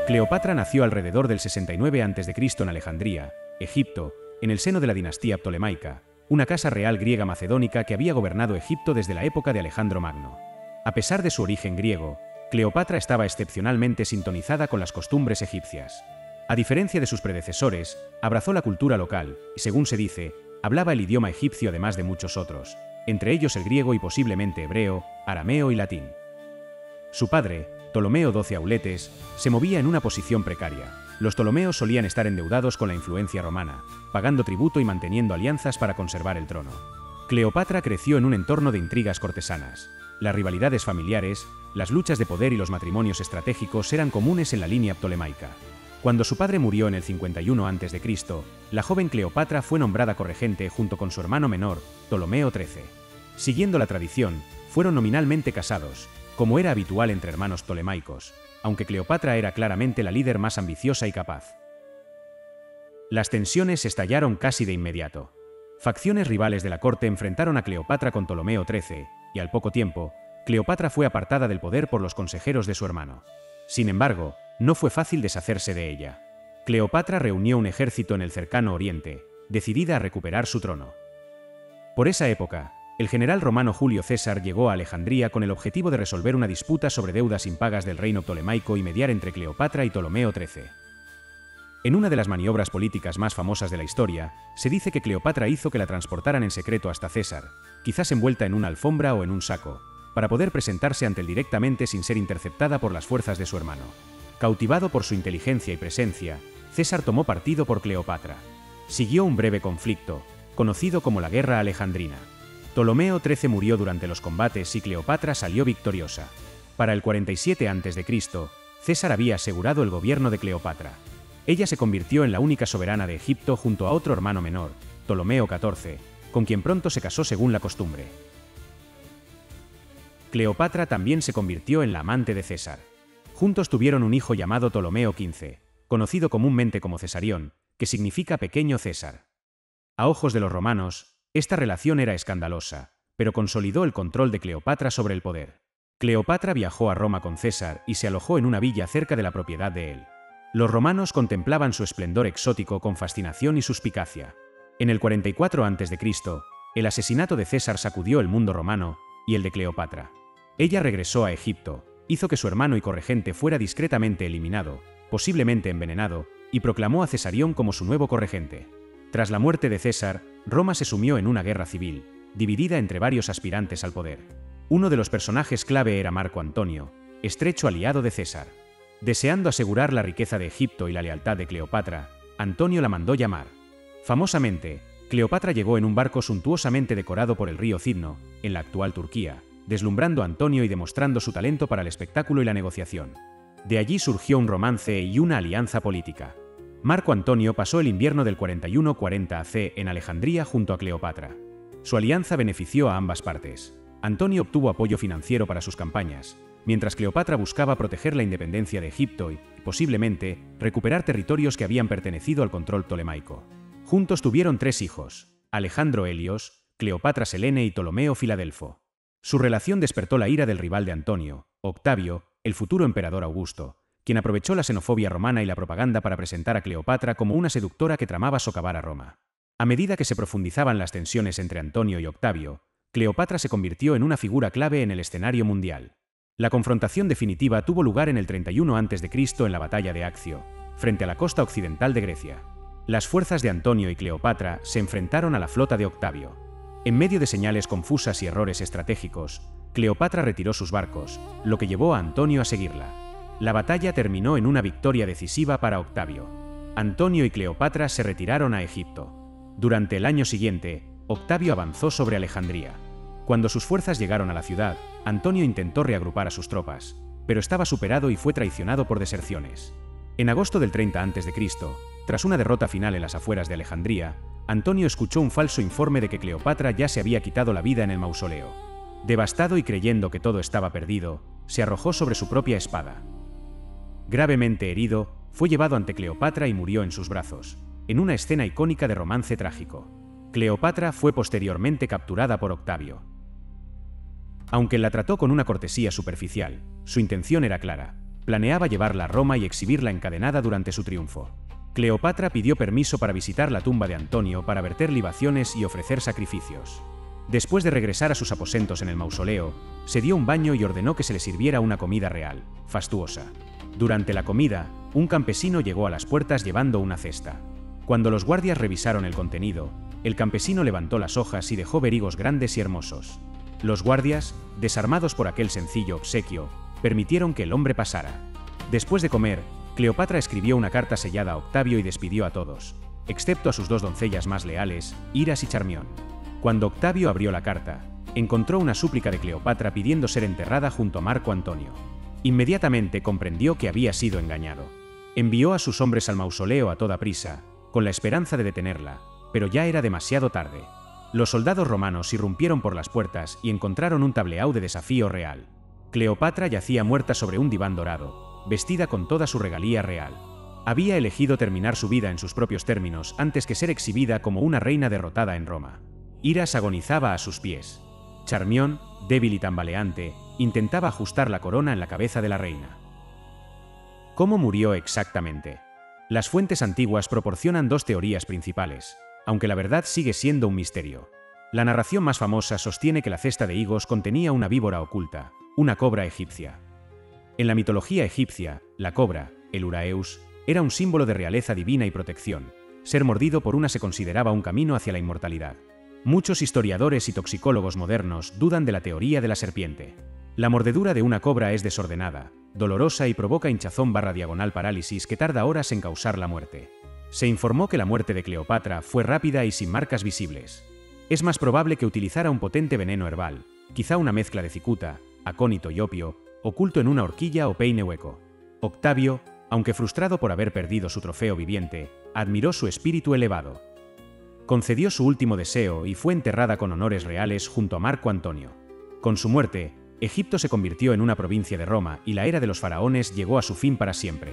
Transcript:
Cleopatra nació alrededor del 69 a.C. en Alejandría, Egipto, en el seno de la dinastía ptolemaica, una casa real griega macedónica que había gobernado Egipto desde la época de Alejandro Magno. A pesar de su origen griego, Cleopatra estaba excepcionalmente sintonizada con las costumbres egipcias. A diferencia de sus predecesores, abrazó la cultura local y, según se dice, hablaba el idioma egipcio además de muchos otros, entre ellos el griego y posiblemente hebreo, arameo y latín. Su padre, Ptolomeo XII Auletes, se movía en una posición precaria. Los ptolomeos solían estar endeudados con la influencia romana, pagando tributo y manteniendo alianzas para conservar el trono. Cleopatra creció en un entorno de intrigas cortesanas. Las rivalidades familiares, las luchas de poder y los matrimonios estratégicos eran comunes en la línea ptolemaica. Cuando su padre murió en el 51 a.C., la joven Cleopatra fue nombrada corregente junto con su hermano menor, Ptolomeo XIII. Siguiendo la tradición, fueron nominalmente casados, como era habitual entre hermanos ptolemaicos, aunque Cleopatra era claramente la líder más ambiciosa y capaz. Las tensiones estallaron casi de inmediato. Facciones rivales de la corte enfrentaron a Cleopatra con Ptolomeo XIII, y al poco tiempo, Cleopatra fue apartada del poder por los consejeros de su hermano. Sin embargo, no fue fácil deshacerse de ella. Cleopatra reunió un ejército en el cercano Oriente, decidida a recuperar su trono. Por esa época, el general romano Julio César llegó a Alejandría con el objetivo de resolver una disputa sobre deudas impagas del reino ptolemaico y mediar entre Cleopatra y Ptolomeo XIII. En una de las maniobras políticas más famosas de la historia, se dice que Cleopatra hizo que la transportaran en secreto hasta César, quizás envuelta en una alfombra o en un saco, para poder presentarse ante él directamente sin ser interceptada por las fuerzas de su hermano. Cautivado por su inteligencia y presencia, César tomó partido por Cleopatra. Siguió un breve conflicto, conocido como la Guerra Alejandrina. Ptolomeo XIII murió durante los combates y Cleopatra salió victoriosa. Para el 47 a.C., César había asegurado el gobierno de Cleopatra. Ella se convirtió en la única soberana de Egipto junto a otro hermano menor, Ptolomeo XIV, con quien pronto se casó según la costumbre. Cleopatra también se convirtió en la amante de César. Juntos tuvieron un hijo llamado Ptolomeo XV, conocido comúnmente como Cesarión, que significa pequeño César. A ojos de los romanos, esta relación era escandalosa, pero consolidó el control de Cleopatra sobre el poder. Cleopatra viajó a Roma con César y se alojó en una villa cerca de la propiedad de él. Los romanos contemplaban su esplendor exótico con fascinación y suspicacia. En el 44 a.C., el asesinato de César sacudió el mundo romano y el de Cleopatra. Ella regresó a Egipto, hizo que su hermano y corregente fuera discretamente eliminado, posiblemente envenenado, y proclamó a Cesarión como su nuevo corregente. Tras la muerte de César, Roma se sumió en una guerra civil, dividida entre varios aspirantes al poder. Uno de los personajes clave era Marco Antonio, estrecho aliado de César. Deseando asegurar la riqueza de Egipto y la lealtad de Cleopatra, Antonio la mandó llamar. Famosamente, Cleopatra llegó en un barco suntuosamente decorado por el río Cidno, en la actual Turquía, deslumbrando a Antonio y demostrando su talento para el espectáculo y la negociación. De allí surgió un romance y una alianza política. Marco Antonio pasó el invierno del 41-40 AC en Alejandría junto a Cleopatra. Su alianza benefició a ambas partes. Antonio obtuvo apoyo financiero para sus campañas, mientras Cleopatra buscaba proteger la independencia de Egipto y, posiblemente, recuperar territorios que habían pertenecido al control ptolemaico. Juntos tuvieron 3 hijos: Alejandro Helios, Cleopatra Selene y Ptolomeo Filadelfo. Su relación despertó la ira del rival de Antonio, Octavio, el futuro emperador Augusto, quien aprovechó la xenofobia romana y la propaganda para presentar a Cleopatra como una seductora que tramaba socavar a Roma. A medida que se profundizaban las tensiones entre Antonio y Octavio, Cleopatra se convirtió en una figura clave en el escenario mundial. La confrontación definitiva tuvo lugar en el 31 a.C. en la batalla de Accio, frente a la costa occidental de Grecia. Las fuerzas de Antonio y Cleopatra se enfrentaron a la flota de Octavio. En medio de señales confusas y errores estratégicos, Cleopatra retiró sus barcos, lo que llevó a Antonio a seguirla. La batalla terminó en una victoria decisiva para Octavio. Antonio y Cleopatra se retiraron a Egipto. Durante el año siguiente, Octavio avanzó sobre Alejandría. Cuando sus fuerzas llegaron a la ciudad, Antonio intentó reagrupar a sus tropas, pero estaba superado y fue traicionado por deserciones. En agosto del 30 a.C., tras una derrota final en las afueras de Alejandría, Antonio escuchó un falso informe de que Cleopatra ya se había quitado la vida en el mausoleo. Devastado y creyendo que todo estaba perdido, se arrojó sobre su propia espada. Gravemente herido, fue llevado ante Cleopatra y murió en sus brazos, en una escena icónica de romance trágico. Cleopatra fue posteriormente capturada por Octavio. Aunque la trató con una cortesía superficial, su intención era clara: Planeaba llevarla a Roma y exhibirla encadenada durante su triunfo. Cleopatra pidió permiso para visitar la tumba de Antonio para verter libaciones y ofrecer sacrificios. Después de regresar a sus aposentos en el mausoleo, se dio un baño y ordenó que se le sirviera una comida real, fastuosa. Durante la comida, un campesino llegó a las puertas llevando una cesta. Cuando los guardias revisaron el contenido, el campesino levantó las hojas y dejó ver higos grandes y hermosos. Los guardias, desarmados por aquel sencillo obsequio, permitieron que el hombre pasara. Después de comer, Cleopatra escribió una carta sellada a Octavio y despidió a todos, excepto a sus dos doncellas más leales, Iras y Charmión. Cuando Octavio abrió la carta, encontró una súplica de Cleopatra pidiendo ser enterrada junto a Marco Antonio. Inmediatamente comprendió que había sido engañado. Envió a sus hombres al mausoleo a toda prisa, con la esperanza de detenerla, pero ya era demasiado tarde. Los soldados romanos irrumpieron por las puertas y encontraron un tableau de desafío real. Cleopatra yacía muerta sobre un diván dorado, vestida con toda su regalía real. Había elegido terminar su vida en sus propios términos antes que ser exhibida como una reina derrotada en Roma. Iras agonizaba a sus pies. Charmión, débil y tambaleante, intentaba ajustar la corona en la cabeza de la reina. ¿Cómo murió exactamente? Las fuentes antiguas proporcionan dos teorías principales, aunque la verdad sigue siendo un misterio. La narración más famosa sostiene que la cesta de higos contenía una víbora oculta, una cobra egipcia. En la mitología egipcia, la cobra, el Uraeus, era un símbolo de realeza divina y protección. Ser mordido por una se consideraba un camino hacia la inmortalidad. Muchos historiadores y toxicólogos modernos dudan de la teoría de la serpiente. La mordedura de una cobra es desordenada, dolorosa y provoca hinchazón/diagonal parálisis que tarda horas en causar la muerte. Se informó que la muerte de Cleopatra fue rápida y sin marcas visibles. Es más probable que utilizara un potente veneno herbal, quizá una mezcla de cicuta, acónito y opio, oculto en una horquilla o peine hueco. Octavio, aunque frustrado por haber perdido su trofeo viviente, admiró su espíritu elevado. Concedió su último deseo y fue enterrada con honores reales junto a Marco Antonio. Con su muerte, Egipto se convirtió en una provincia de Roma y la era de los faraones llegó a su fin para siempre.